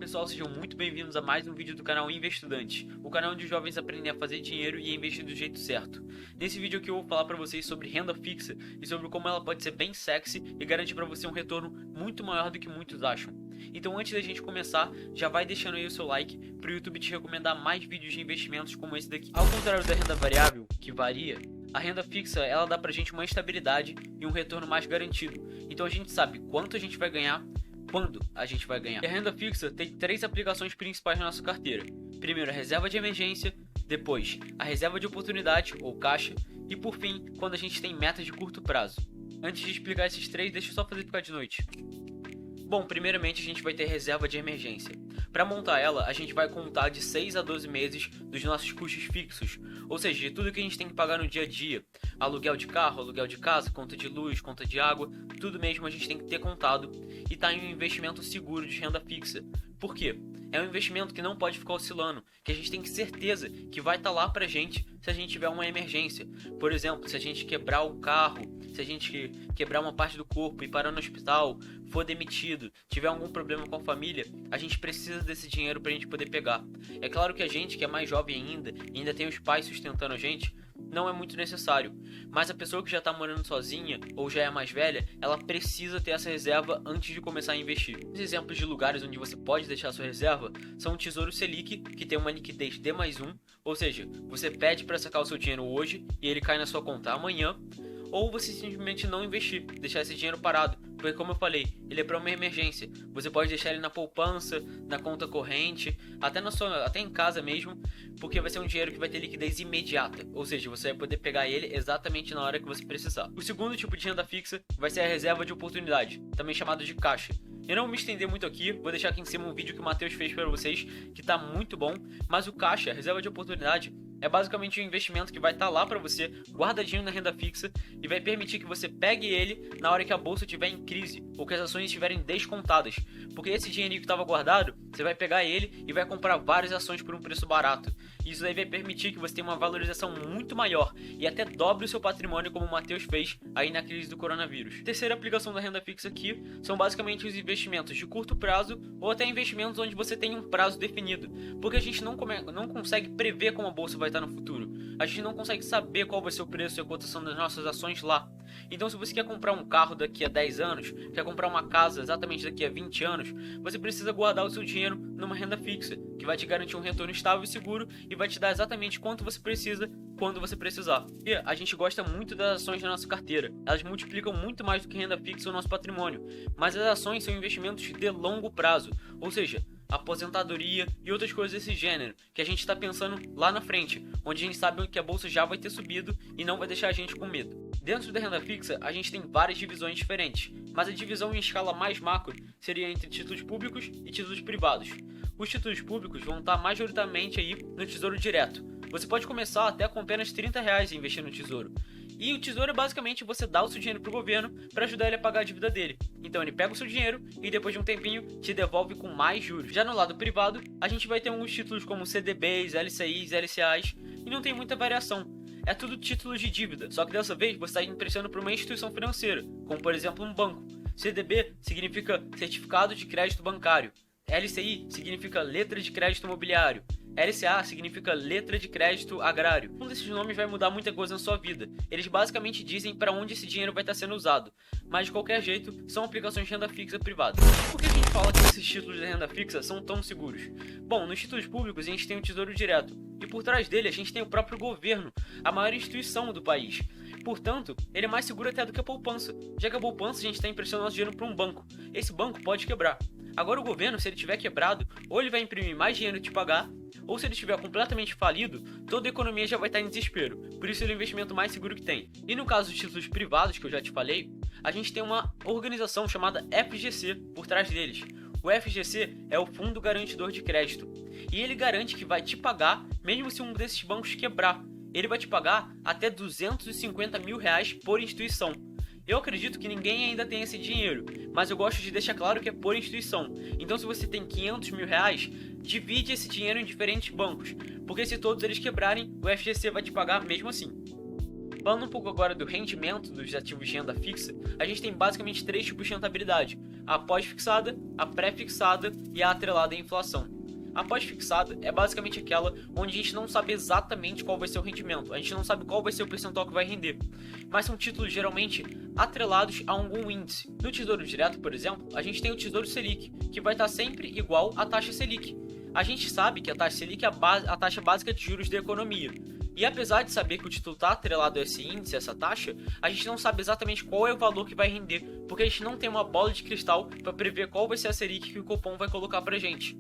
pessoal, sejam muito bem-vindos a mais um vídeo do canal Investidante, o canal onde os jovens aprendem a fazer dinheiro e a investir do jeito certo. Nesse vídeo aqui eu vou falar para vocês sobre renda fixa e sobre como ela pode ser bem sexy e garantir para você um retorno muito maior do que muitos acham. Então antes da gente começar, já vai deixando aí o seu like para o YouTube te recomendar mais vídeos de investimentos como esse daqui. Ao contrário da renda variável, que varia, a renda fixa ela dá pra gente uma estabilidade e um retorno mais garantido. Então a gente sabe quanto a gente vai ganhar, quando a gente vai ganhar. E a renda fixa tem três aplicações principais na nossa carteira. Primeiro a reserva de emergência, depois a reserva de oportunidade ou caixa e por fim quando a gente tem metas de curto prazo. Antes de explicar esses três, deixa eu só fazer ficar de noite. Bom, primeiramente a gente vai ter reserva de emergência. Para montar ela, a gente vai contar de 6 a 12 meses dos nossos custos fixos, ou seja, de tudo que a gente tem que pagar no dia a dia. Aluguel de carro, aluguel de casa, conta de luz, conta de água, tudo mesmo a gente tem que ter contado e tá em um investimento seguro de renda fixa. Por quê? É um investimento que não pode ficar oscilando, que a gente tem que ter certeza que vai estar lá pra gente se a gente tiver uma emergência. Por exemplo, se a gente quebrar o carro, se a gente quebrar uma parte do corpo e parar no hospital, for demitido, tiver algum problema com a família, a gente precisa desse dinheiro pra gente poder pegar. É claro que a gente que é mais jovem ainda tem os pais sustentando a gente, não é muito necessário, mas a pessoa que já está morando sozinha ou já é mais velha, ela precisa ter essa reserva antes de começar a investir. Os exemplos de lugares onde você pode deixar sua reserva são o Tesouro Selic, que tem uma liquidez D+1, ou seja, você pede para sacar o seu dinheiro hoje e ele cai na sua conta amanhã, ou você simplesmente não investir, deixar esse dinheiro parado, porque como eu falei, ele é para uma emergência. Você pode deixar ele na poupança, na conta corrente, até em casa mesmo, porque vai ser um dinheiro que vai ter liquidez imediata, ou seja, você vai poder pegar ele exatamente na hora que você precisar. O segundo tipo de renda fixa vai ser a reserva de oportunidade, também chamado de caixa. Eu não vou me estender muito aqui, vou deixar aqui em cima um vídeo que o Matheus fez para vocês, que está muito bom, mas o caixa, a reserva de oportunidade, é basicamente um investimento que vai estar lá para você, guardadinho na renda fixa, e vai permitir que você pegue ele na hora que a bolsa estiver em crise, ou que as ações estiverem descontadas. Porque esse dinheirinho que estava guardado, você vai pegar ele e vai comprar várias ações por um preço barato. Isso aí vai permitir que você tenha uma valorização muito maior, e até dobre o seu patrimônio como o Matheus fez aí na crise do coronavírus. Terceira aplicação da renda fixa aqui, são basicamente os investimentos de curto prazo, ou até investimentos onde você tem um prazo definido. Porque a gente não consegue prever como a bolsa vai estar no futuro. A gente não consegue saber qual vai ser o preço e a cotação das nossas ações lá. Então se você quer comprar um carro daqui a 10 anos, quer comprar uma casa exatamente daqui a 20 anos, você precisa guardar o seu dinheiro numa renda fixa, que vai te garantir um retorno estável e seguro e vai te dar exatamente quanto você precisa, quando você precisar. E a gente gosta muito das ações da nossa carteira. Elas multiplicam muito mais do que renda fixa o nosso patrimônio. Mas as ações são investimentos de longo prazo, ou seja, aposentadoria e outras coisas desse gênero, que a gente está pensando lá na frente, onde a gente sabe que a bolsa já vai ter subido e não vai deixar a gente com medo. Dentro da renda fixa, a gente tem várias divisões diferentes, mas a divisão em escala mais macro seria entre títulos públicos e títulos privados. Os títulos públicos vão estar majoritariamente aí no Tesouro Direto. Você pode começar até com apenas R$30 e investir no Tesouro. E o tesouro é basicamente você dar o seu dinheiro pro governo para ajudar ele a pagar a dívida dele. Então ele pega o seu dinheiro e depois de um tempinho te devolve com mais juros. Já no lado privado, a gente vai ter alguns títulos como CDBs, LCIs, LCAs e não tem muita variação. É tudo títulos de dívida, só que dessa vez você está emprestando para uma instituição financeira, como por exemplo um banco. CDB significa Certificado de Crédito Bancário. LCI significa Letra de Crédito Imobiliário. LCA significa Letra de Crédito Agrário. Um desses nomes vai mudar muita coisa na sua vida. Eles basicamente dizem para onde esse dinheiro vai estar sendo usado. Mas de qualquer jeito, são aplicações de renda fixa privada. Por que a gente fala que esses títulos de renda fixa são tão seguros? Bom, nos títulos públicos a gente tem o Tesouro Direto. E por trás dele a gente tem o próprio governo, a maior instituição do país. Portanto, ele é mais seguro até do que a poupança. Já que a poupança a gente está emprestando nosso dinheiro para um banco. Esse banco pode quebrar. Agora o governo, se ele tiver quebrado, ou ele vai imprimir mais dinheiro e te pagar, ou se ele estiver completamente falido, toda a economia já vai estar em desespero. Por isso ele é o investimento mais seguro que tem. E no caso dos títulos privados, que eu já te falei, a gente tem uma organização chamada FGC por trás deles. O FGC é o Fundo Garantidor de Crédito. E ele garante que vai te pagar, mesmo se um desses bancos quebrar. Ele vai te pagar até R$250 mil por instituição. Eu acredito que ninguém ainda tem esse dinheiro, mas eu gosto de deixar claro que é por instituição. Então se você tem R$500 mil, divide esse dinheiro em diferentes bancos, porque se todos eles quebrarem, o FGC vai te pagar mesmo assim. Falando um pouco agora do rendimento dos ativos de renda fixa, a gente tem basicamente três tipos de rentabilidade. a pós-fixada, a pré-fixada e a atrelada à inflação. A pós-fixada é basicamente aquela onde a gente não sabe exatamente qual vai ser o rendimento, a gente não sabe qual vai ser o percentual que vai render, mas são títulos geralmente atrelados a algum índice. No Tesouro Direto, por exemplo, a gente tem o Tesouro Selic, que vai estar sempre igual à taxa Selic. A gente sabe que a taxa Selic é a taxa básica de juros da economia. E apesar de saber que o título está atrelado a esse índice, essa taxa, a gente não sabe exatamente qual é o valor que vai render, porque a gente não tem uma bola de cristal para prever qual vai ser a Selic que o Copom vai colocar para a gente.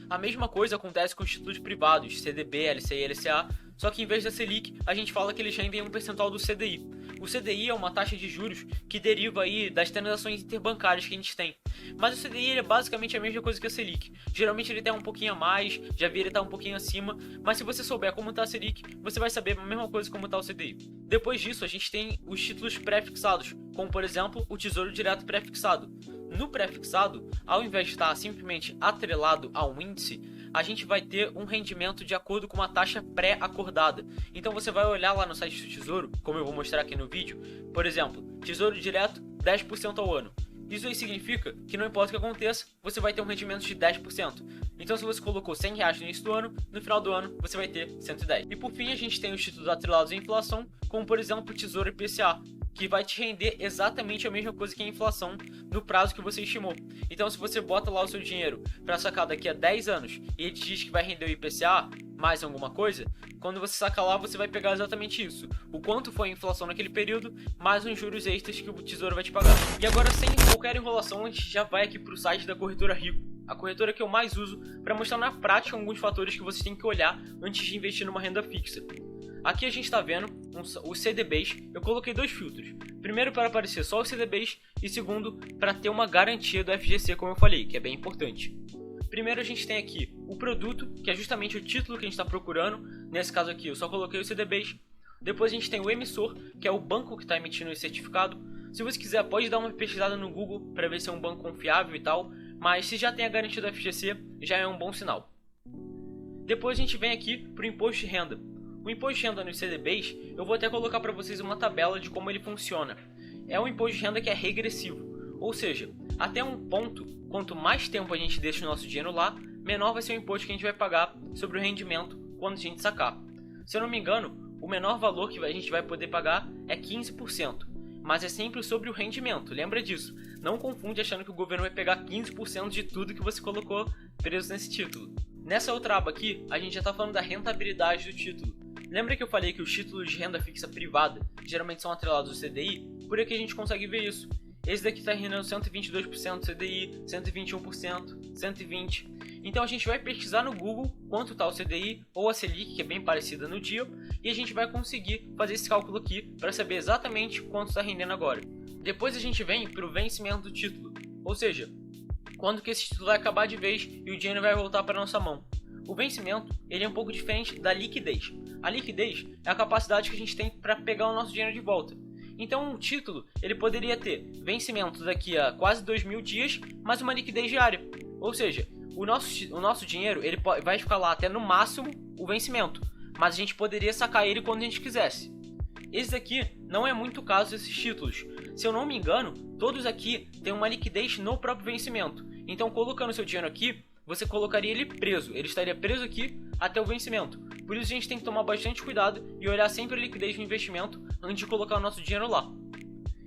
A mesma coisa acontece com os títulos privados, CDB, LCI e LCA, só que em vez da Selic, a gente fala que eles rendem um percentual do CDI. O CDI é uma taxa de juros que deriva aí das transações interbancárias que a gente tem. Mas o CDI é basicamente a mesma coisa que a Selic. Geralmente ele tem um pouquinho a mais, já vi ele estar um pouquinho acima, mas se você souber como está a Selic, você vai saber a mesma coisa como está o CDI. Depois disso, a gente tem os títulos pré-fixados, como por exemplo o Tesouro Direto pré-fixado. No pré-fixado, ao invés de estar simplesmente atrelado a um índice, a gente vai ter um rendimento de acordo com uma taxa pré-acordada. Então você vai olhar lá no site do Tesouro, como eu vou mostrar aqui no vídeo, por exemplo, Tesouro Direto 10% ao ano. Isso aí significa que não importa o que aconteça, você vai ter um rendimento de 10%. Então se você colocou R$100 no início do ano, no final do ano você vai ter 110. E por fim a gente tem os títulos atrelados à inflação, como por exemplo o Tesouro IPCA, que vai te render exatamente a mesma coisa que a inflação no prazo que você estimou. Então se você bota lá o seu dinheiro para sacar daqui a 10 anos e ele te diz que vai render o IPCA mais alguma coisa, quando você sacar lá você vai pegar exatamente isso, o quanto foi a inflação naquele período, mais uns juros extras que o Tesouro vai te pagar. E agora, sem qualquer enrolação, a gente já vai aqui para o site da corretora Rico, a corretora que eu mais uso para mostrar na prática alguns fatores que você tem que olhar antes de investir numa renda fixa. Aqui a gente está vendo os CDBs, eu coloquei dois filtros. Primeiro para aparecer só os CDBs e segundo para ter uma garantia do FGC, como eu falei, que é bem importante. Primeiro a gente tem aqui o produto, que é justamente o título que a gente está procurando. Nesse caso aqui eu só coloquei os CDBs. Depois a gente tem o emissor, que é o banco que está emitindo esse certificado. Se você quiser pode dar uma pesquisada no Google para ver se é um banco confiável e tal, mas se já tem a garantia do FGC já é um bom sinal. Depois a gente vem aqui para o imposto de renda. O imposto de renda nos CDBs, eu vou até colocar para vocês uma tabela de como ele funciona. É um imposto de renda que é regressivo, ou seja, até um ponto, quanto mais tempo a gente deixa o nosso dinheiro lá, menor vai ser o imposto que a gente vai pagar sobre o rendimento quando a gente sacar. Se eu não me engano, o menor valor que a gente vai poder pagar é 15%, mas é sempre sobre o rendimento, lembra disso. Não confunde achando que o governo vai pegar 15% de tudo que você colocou preso nesse título. Nessa outra aba aqui, a gente já está falando da rentabilidade do título. Lembra que eu falei que os títulos de renda fixa privada geralmente são atrelados ao CDI? Por aqui a gente consegue ver isso. Esse daqui está rendendo 122% CDI, 121%, 120%. Então a gente vai pesquisar no Google quanto está o CDI ou a Selic, que é bem parecida no dia, e a gente vai conseguir fazer esse cálculo aqui para saber exatamente quanto está rendendo agora. Depois a gente vem para o vencimento do título, ou seja, quando que esse título vai acabar de vez e o dinheiro vai voltar para nossa mão. O vencimento ele é um pouco diferente da liquidez. A liquidez é a capacidade que a gente tem para pegar o nosso dinheiro de volta. Então um título ele poderia ter vencimento daqui a quase 2.000 dias, mas uma liquidez diária. Ou seja, o nosso dinheiro ele vai ficar lá até no máximo o vencimento, mas a gente poderia sacar ele quando a gente quisesse. Esse aqui não é muito o caso desses títulos. Se eu não me engano, todos aqui têm uma liquidez no próprio vencimento. Então colocando seu dinheiro aqui, você colocaria ele preso, ele estaria preso aqui até o vencimento. Por isso a gente tem que tomar bastante cuidado e olhar sempre a liquidez do investimento antes de colocar o nosso dinheiro lá.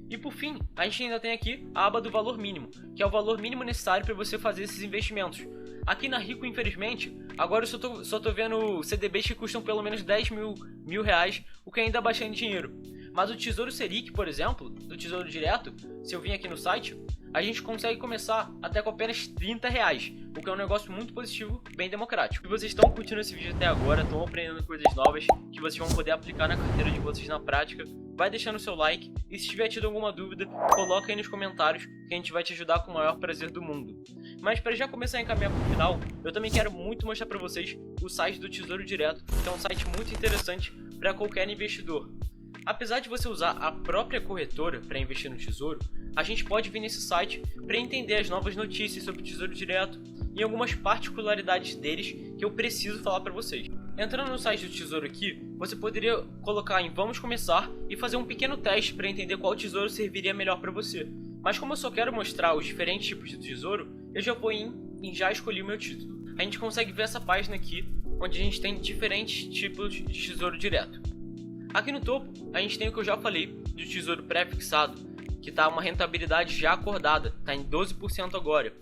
E por fim, a gente ainda tem aqui a aba do valor mínimo, que é o valor mínimo necessário para você fazer esses investimentos. Aqui na Rico, infelizmente, agora eu só tô vendo CDBs que custam pelo menos 10 mil reais, o que ainda é bastante dinheiro. Mas o Tesouro Selic, por exemplo, do Tesouro Direto, se eu vim aqui no site, a gente consegue começar até com apenas 30 reais, o que é um negócio muito positivo, bem democrático. Se vocês estão curtindo esse vídeo até agora, estão aprendendo coisas novas que vocês vão poder aplicar na carteira de vocês na prática, vai deixando o seu like e se tiver tido alguma dúvida, coloca aí nos comentários que a gente vai te ajudar com o maior prazer do mundo. Mas para já começar a encaminhar para o final, eu também quero muito mostrar para vocês o site do Tesouro Direto, que é um site muito interessante para qualquer investidor. Apesar de você usar a própria corretora para investir no Tesouro, a gente pode vir nesse site para entender as novas notícias sobre o Tesouro Direto e algumas particularidades deles que eu preciso falar para vocês. Entrando no site do Tesouro aqui, você poderia colocar em Vamos Começar e fazer um pequeno teste para entender qual tesouro serviria melhor para você. Mas como eu só quero mostrar os diferentes tipos de tesouro, eu já vou em já escolhi o meu título. A gente consegue ver essa página aqui, onde a gente tem diferentes tipos de tesouro direto. Aqui no topo, a gente tem o que eu já falei do tesouro pré-fixado, que está uma rentabilidade já acordada, está em 12% agora.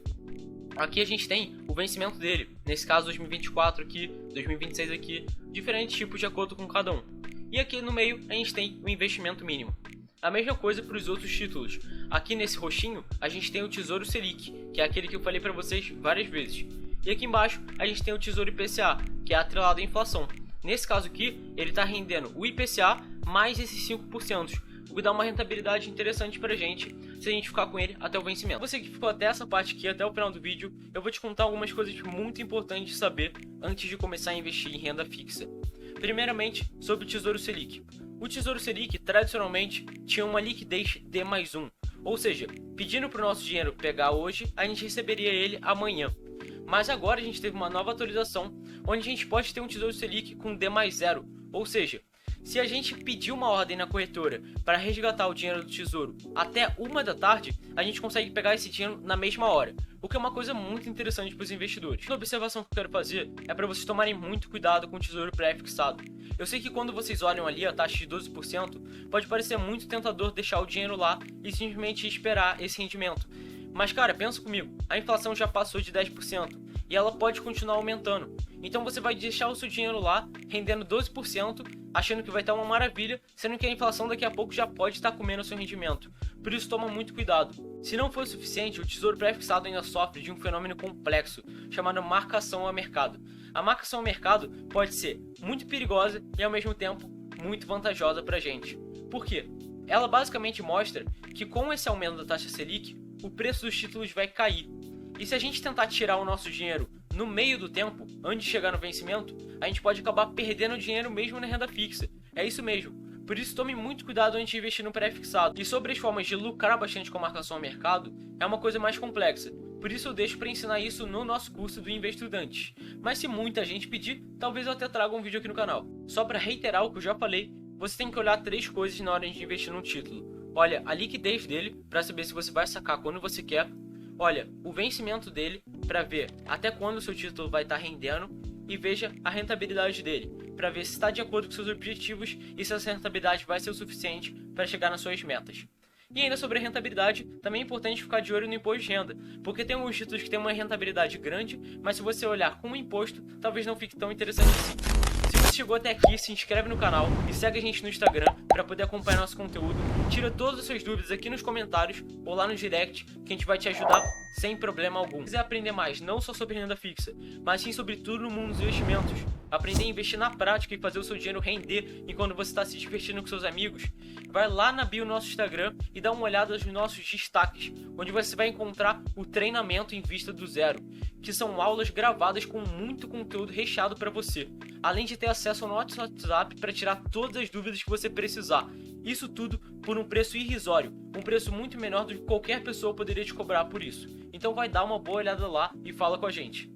Aqui a gente tem o vencimento dele, nesse caso 2024 aqui, 2026 aqui, diferentes tipos de acordo com cada um. E aqui no meio a gente tem o investimento mínimo. A mesma coisa para os outros títulos. Aqui nesse roxinho a gente tem o Tesouro Selic, que é aquele que eu falei para vocês várias vezes. E aqui embaixo a gente tem o Tesouro IPCA, que é atrelado à inflação. Nesse caso aqui, ele está rendendo o IPCA mais esses 5%, o que dá uma rentabilidade interessante pra gente se a gente ficar com ele até o vencimento. Você que ficou até essa parte aqui, até o final do vídeo, eu vou te contar algumas coisas muito importantes de saber antes de começar a investir em renda fixa. Primeiramente, sobre o Tesouro Selic. O Tesouro Selic, tradicionalmente, tinha uma liquidez D+1, ou seja, pedindo para o nosso dinheiro pegar hoje, a gente receberia ele amanhã. Mas agora a gente teve uma nova atualização, onde a gente pode ter um Tesouro Selic com D+0, ou seja, se a gente pedir uma ordem na corretora para resgatar o dinheiro do tesouro até 1 da tarde, a gente consegue pegar esse dinheiro na mesma hora, o que é uma coisa muito interessante para os investidores. A observação que eu quero fazer é para vocês tomarem muito cuidado com o tesouro pré-fixado. Eu sei que quando vocês olham ali a taxa de 12%, pode parecer muito tentador deixar o dinheiro lá e simplesmente esperar esse rendimento. Mas cara, pensa comigo, a inflação já passou de 10% e ela pode continuar aumentando. Então você vai deixar o seu dinheiro lá, rendendo 12%, achando que vai estar uma maravilha, sendo que a inflação daqui a pouco já pode estar comendo o seu rendimento. Por isso toma muito cuidado. Se não for o suficiente, o tesouro pré-fixado ainda sofre de um fenômeno complexo, chamado marcação ao mercado. A marcação ao mercado pode ser muito perigosa e ao mesmo tempo muito vantajosa para a gente. Por quê? Ela basicamente mostra que com esse aumento da taxa Selic, o preço dos títulos vai cair. E se a gente tentar tirar o nosso dinheiro no meio do tempo, antes de chegar no vencimento, a gente pode acabar perdendo dinheiro mesmo na renda fixa. É isso mesmo. Por isso tome muito cuidado antes de investir no pré-fixado. E sobre as formas de lucrar bastante com a marcação ao mercado, é uma coisa mais complexa. Por isso eu deixo para ensinar isso no nosso curso do Investidores. Mas se muita gente pedir, talvez eu até traga um vídeo aqui no canal. Só para reiterar o que eu já falei, você tem que olhar 3 coisas na hora de investir num título. Olha a liquidez dele, para saber se você vai sacar quando você quer. Olha o vencimento dele, para ver até quando o seu título vai estar rendendo. E veja a rentabilidade dele, para ver se está de acordo com seus objetivos e se essa rentabilidade vai ser o suficiente para chegar nas suas metas. E ainda sobre a rentabilidade, também é importante ficar de olho no imposto de renda, porque tem alguns títulos que têm uma rentabilidade grande, mas se você olhar com o imposto, talvez não fique tão interessante assim. Se você chegou até aqui, se inscreve no canal e segue a gente no Instagram para poder acompanhar nosso conteúdo. Tira todas as suas dúvidas aqui nos comentários ou lá no direct, que a gente vai te ajudar sem problema algum. Se quiser aprender mais, não só sobre renda fixa, mas sim sobre tudo no mundo dos investimentos, aprender a investir na prática e fazer o seu dinheiro render enquanto você está se divertindo com seus amigos, vai lá na bio do nosso Instagram e dá uma olhada nos nossos destaques, onde você vai encontrar o treinamento em vista do zero, que são aulas gravadas com muito conteúdo recheado para você, além de ter acesso ao nosso WhatsApp para tirar todas as dúvidas que você precisar. Isso tudo por um preço irrisório, um preço muito menor do que qualquer pessoa poderia te cobrar por isso. Então vai dar uma boa olhada lá e fala com a gente.